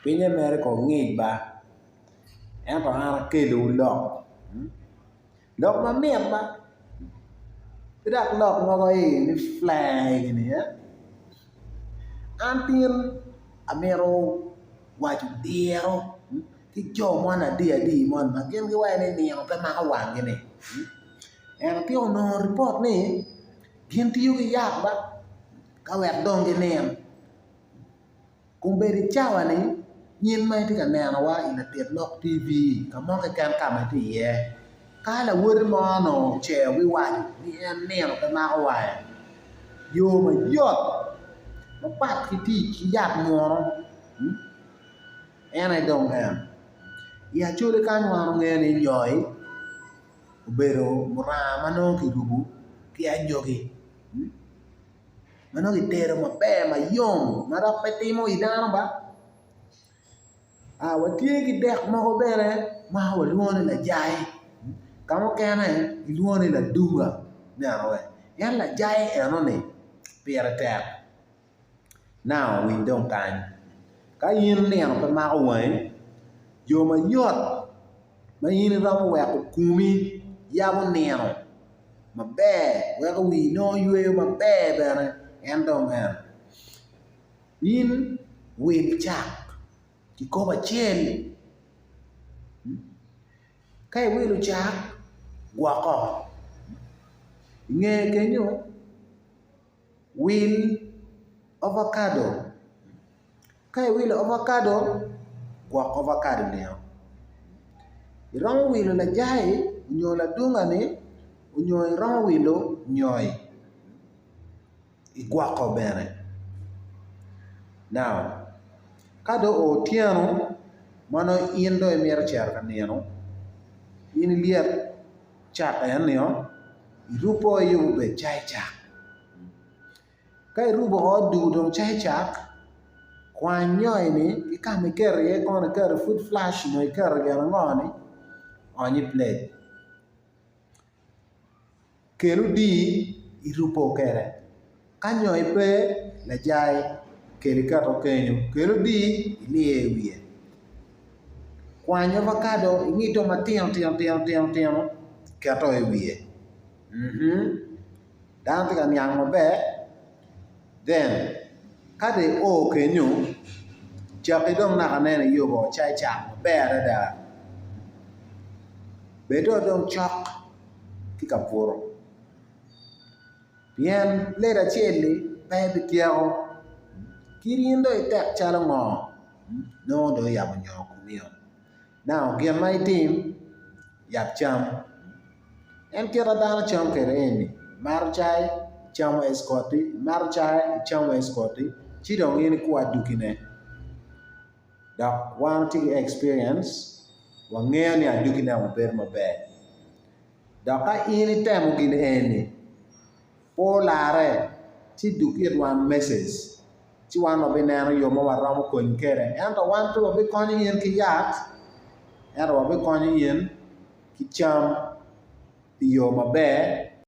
piny America ng'ich ba ento an akelo lok lok mamit ba dak lok mogo ni flag ni an tin amero wacho diero ki jo mon adi mon ma gin giwae ni niang pe maka wang gini en pio no report ni gin tiyo gi yak ba ka wet dong gi niang kung bedi chawa ni nyin mai ti ka neno wa ina tiet lok TV kamo ke kan kama ti ye kala wur mo no che wi wa ni en niang pe maka wae yo ma yot ma pat ki ti ki yak moro en ai dong en ya chule kan wano ngeni nyoy ubero murama no ki rubu ki anyogi mano ki tero maber mayom marok pe timo idano ba watie ki dek moko bene ma waluone la jai kamo kene iluone la dunga neno we yan la jai eno ni pire tek now we don't kan ka yin neno pe mako wang yo ma yot ma yin romo weko kumi yabo neno maber weko wi no yweyo maber bene en dong en yin wil chak kikoba chiel kai wilu chak gwako nge kenyo wil avocado kai wil avocado gwako avocado neo irong wilo la jai unyo la dunga ni unyo irong wilo nyoy igwako bene now kado otieno mano indo emir cher kaneno in liet chak enyo irupo yube chai chak kai rubo hodu dong chai chak kwanyoy ni ikame kerye kono ker food flash no iker gana ngoni onyi plate kelu di irupo kere kanyoy pe la jai keli kato kenyo kelu di ilie wiye kwanyo avocado ingito matino tino kato e wiye dan tika nyang maber then kade o kenyo chak idong nakanene yobo chai chak maber da bedo dong chok kikapuro bien leda cheli baby tiago kirindo itek chalo ngo no do yabo nyoko miyo now gian mai team yap cham en kira dana cham kere eni mar chai chamo escoti mar chai chamo escoti chidong ini kwa dukine dak one thing experience wang'eyo ni adukine maber maber dak ka ini temo gini eni po lare chi dukit one message chi wan obi neno yo ma waromo kony kere ento wan to obi konyo yen ki yak ento obi konyo yen ki cham yo maber